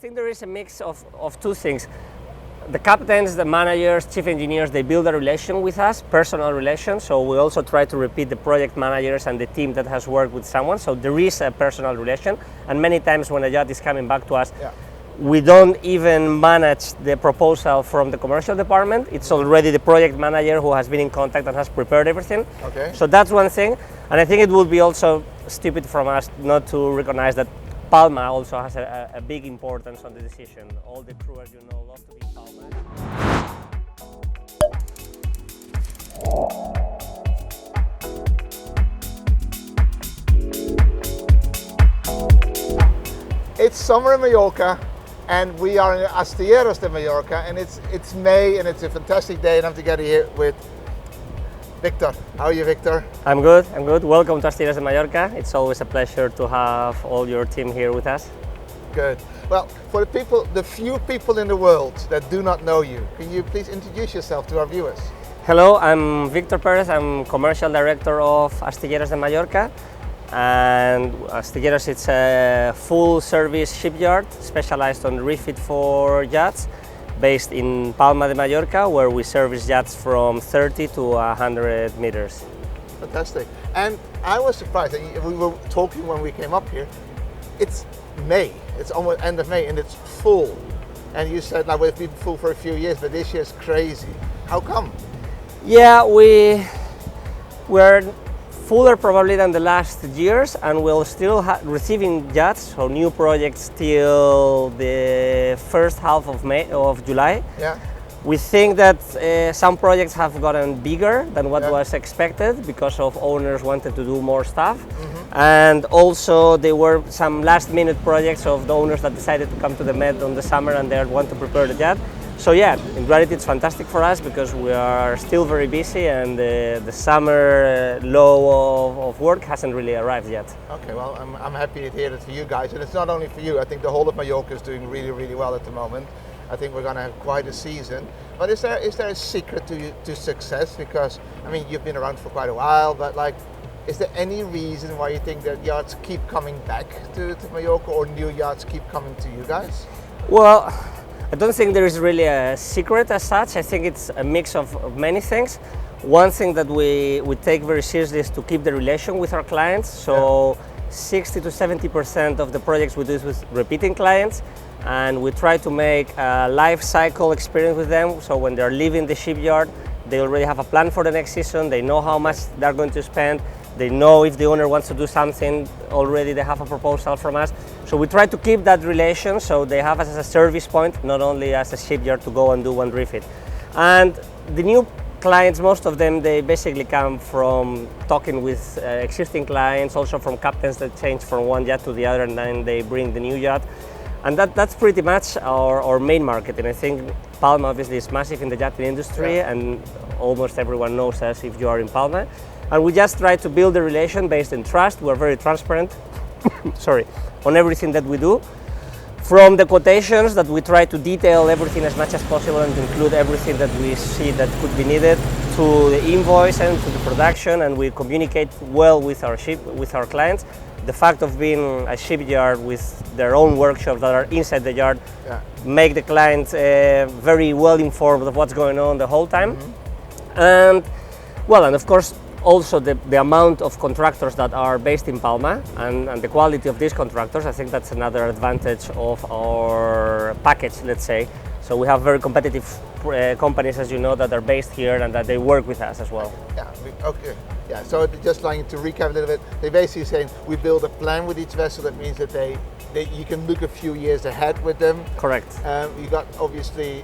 think there is a mix of two things. The captains, the managers, chief engineers, they build a relation with us, personal relation. So we also try to repeat the project managers and the team that has worked with someone. So there is a personal relation. And many times when a yacht is coming back to us, we don't even manage the proposal from the commercial department. It's already the project manager who has been in contact and has prepared everything. Okay. So that's one thing. And I think it would be also stupid from us not to recognize that Palma also has a big importance on the decision. All the crew, as you know, love to be in Palma. It's summer in Mallorca, and we are in Astilleros de Mallorca, and it's May, and it's a fantastic day, and I'm together here with Victor. How are you, Victor? I'm good. Welcome to Astilleros de Mallorca. It's always a pleasure to have all your team here with us. Good. Well, for the few people in the world that do not know you, can you please introduce yourself to our viewers? Hello, I'm Victor Perez. I'm Commercial Director of Astilleros de Mallorca. And Astilleros, it's a full-service shipyard specialized on refit for yachts, based in Palma de Mallorca, where we service yachts from 30 to 100 meters. Fantastic. And I was surprised that we were talking when we came up here. It's May. It's almost end of May, and it's full. And you said like we've been full for a few years, but this year's crazy. How come? Yeah, we're fuller probably than the last years, and we'll still receiving yachts, so new projects till the first half of July. Yeah. We think that some projects have gotten bigger than what was expected because of owners wanted to do more stuff. And also there were some last minute projects of the owners that decided to come to the Med on the summer and they want to prepare the yacht. So yeah, in reality it's fantastic for us because we are still very busy and the summer low of work hasn't really arrived yet. Okay, well I'm happy to hear that for you guys, and it's not only for you. I think the whole of Mallorca is doing really, really well at the moment. I think we're going to have quite a season. But is there a secret to success? Because I mean you've been around for quite a while, but like, is there any reason why you think that yachts keep coming back to Mallorca, or new yachts keep coming to you guys? Well, I don't think there is really a secret as such. I think it's a mix of many things. One thing that we take very seriously is to keep the relation with our clients. So 60 to 70% of the projects we do is with repeating clients, and we try to make a life cycle experience with them. So when they're leaving the shipyard, they already have a plan for the next season. They know how much they're going to spend. They know if the owner wants to do something, already they have a proposal from us. So we try to keep that relation so they have us as a service point, not only as a shipyard to go and do one refit. And the new clients, most of them, they basically come from talking with existing clients, also from captains that change from one yacht to the other, and then they bring the new yacht. And that's pretty much our main market. And I think Palma obviously is massive in the yachting industry, and almost everyone knows us if you are in Palma. And we just try to build a relation based in trust. We're very transparent on everything that we do. From the quotations that we try to detail everything as much as possible and include everything that we see that could be needed, to the invoice and to the production, and we communicate well with our clients. The fact of being a shipyard with their own workshops that are inside the yard make the clients very well informed of what's going on the whole time. And of course, also the amount of contractors that are based in Palma and the quality of these contractors, I think that's another advantage of our package, let's say. So we have very competitive companies, as you know, that are based here and that they work with us as well. Yeah, so just like to recap a little bit, they're basically saying we build a plan with each vessel. That means that you can look a few years ahead with them. Correct. You got obviously,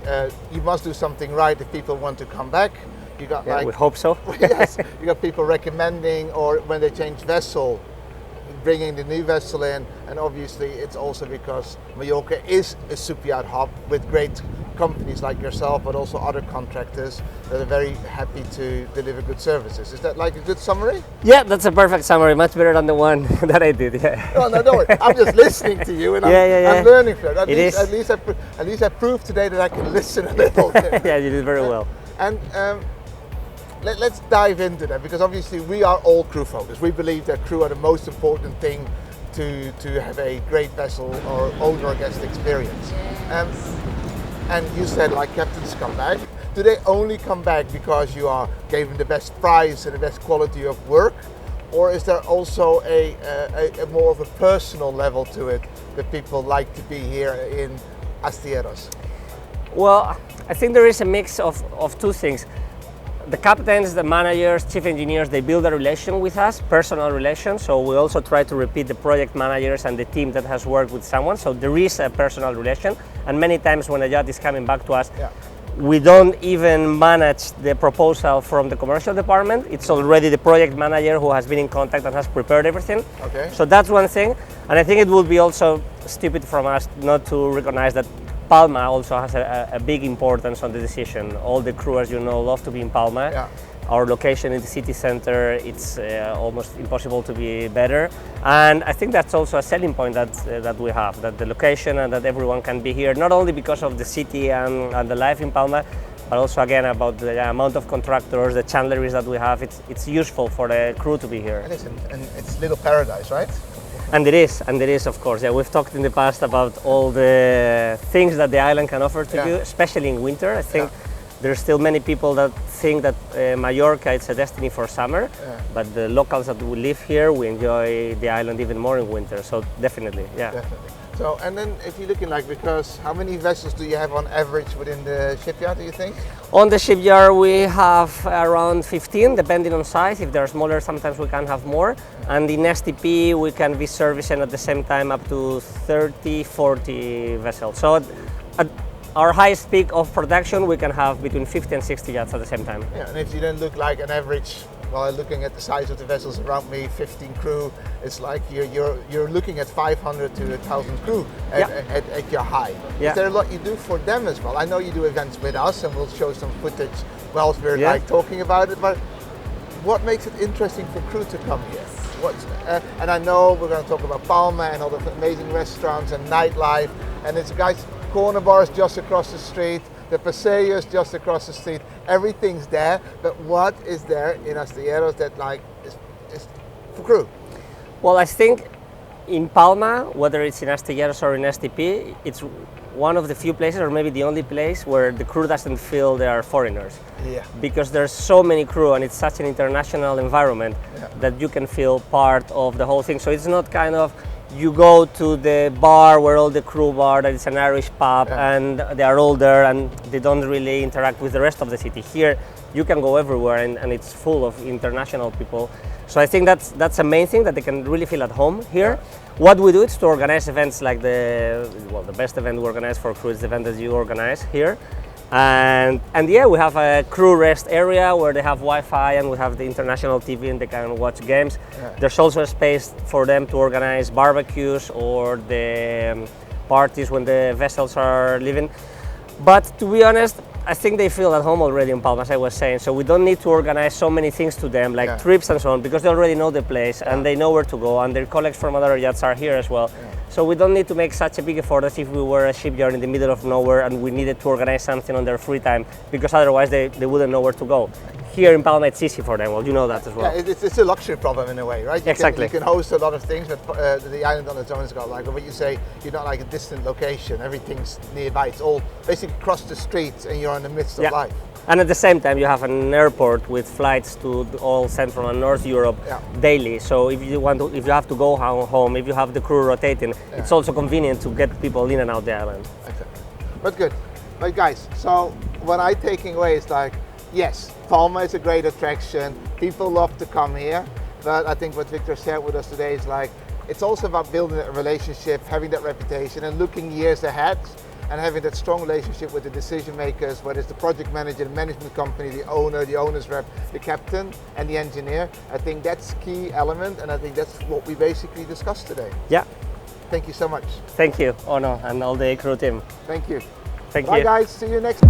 you must do something right if people want to come back. You got we hope so. Yes, you got people recommending, or when they change vessel, bringing the new vessel in, and obviously it's also because Mallorca is a super yacht hub with great companies like yourself, but also other contractors that are very happy to deliver good services. Is that like a good summary? Yeah, that's a perfect summary, much better than the one that I did. Yeah. Oh, no, don't worry. I'm just listening to you, and I'm learning from it. At least I proved today that I can listen a little bit. Yeah, you did very well. And let's dive into that, because obviously we are all crew focused. We believe that crew are the most important thing to have a great vessel or owner or guest experience. And you said like captains come back. Do they only come back because you gave them the best price and the best quality of work? Or is there also a more of a personal level to it that people like to be here in Astilleros? Well, I think there is a mix of two things. The captains, the managers, chief engineers, they build a relation with us, personal relation. So we also try to repeat the project managers and the team that has worked with someone. So there is a personal relation. And many times when a yacht is coming back to us, we don't even manage the proposal from the commercial department. It's already the project manager who has been in contact and has prepared everything. Okay. So that's one thing. And I think it would be also stupid from us not to recognize that Palma also has a big importance on the decision. All the crew, as you know, love to be in Palma. Yeah. Our location in the city center, it's almost impossible to be better. And I think that's also a selling point that we have, that the location and that everyone can be here, not only because of the city and the life in Palma, but also again about the amount of contractors, the chandleries that we have. It's useful for the crew to be here. And it's little paradise, right? And it is, of course. Yeah, we've talked in the past about all the things that the island can offer to you, especially in winter. I think there's still many people that think that Mallorca is a destiny for summer, but the locals that we live here, we enjoy the island even more in winter. So definitely, yeah. Definitely. So, and then if you're looking like, because how many vessels do you have on average within the shipyard, do you think? On the shipyard we have around 15, depending on size. If they're smaller, sometimes we can have more. And in STP we can be servicing at the same time up to 30, 40 vessels. So at our highest peak of production we can have between 50 and 60 yachts at the same time. Yeah, and if you then look like an average, well, looking at the size of the vessels around me, 15 crew, it's like you're looking at 500 to 1,000 crew at your high. Yeah. Is there a lot you do for them as well? I know you do events with us, and we'll show some footage whilst we're like talking about it. But what makes it interesting for crew to come here? And I know we're going to talk about Palma and all the amazing restaurants and nightlife, and it's guys, corner bars just across the street. The Paseo is just across the street. Everything's there, but what is there in Astilleros that like is for crew? Well, I think in Palma, whether it's in Astilleros or in STP, it's one of the few places, or maybe the only place, where the crew doesn't feel they are foreigners. Yeah. Because there's so many crew and it's such an international environment that you can feel part of the whole thing. So it's not kind of you go to the bar where all the crew are, that it's an Irish pub, and they are all there and they don't really interact with the rest of the city. Here, you can go everywhere and it's full of international people. So I think that's a main thing, that they can really feel at home here. What we do is to organize events like the best event we organize for crew is the event that you organize here. And yeah, we have a crew rest area where they have Wi-Fi and we have the international TV and they can watch games. There's also a space for them to organize barbecues or the parties when the vessels are leaving. But to be honest, I think they feel at home already in Palma, as I was saying. So we don't need to organize so many things to them, like trips and so on, because they already know the place and they know where to go, and their colleagues from other yachts are here as well. So we don't need to make such a big effort as if we were a shipyard in the middle of nowhere and we needed to organize something on their free time, because otherwise they wouldn't know where to go. Here in Palma, it's easy for them. Well, you know that as well. Yeah, it's a luxury problem in a way, right? Exactly. You can host a lot of things, but the island on its own has got like what you say. You're not like a distant location. Everything's nearby. It's all basically across the streets, and you're in the midst of life. And at the same time, you have an airport with flights to all Central and North Europe daily. So if you have to go home, if you have the crew rotating, it's also convenient to get people in and out the island. Exactly. But good. But guys, so what I'm taking away is like, yes, Palma is a great attraction. People love to come here. But I think what Victor shared with us today is like, it's also about building a relationship, having that reputation, and looking years ahead, and having that strong relationship with the decision makers, whether it's the project manager, the management company, the owner, the owner's rep, the captain, and the engineer. I think that's a key element, and I think that's what we basically discussed today. Yeah. Thank you so much. Thank you, Ono, and all the crew team. Thank you. Thank you. Bye guys, see you next.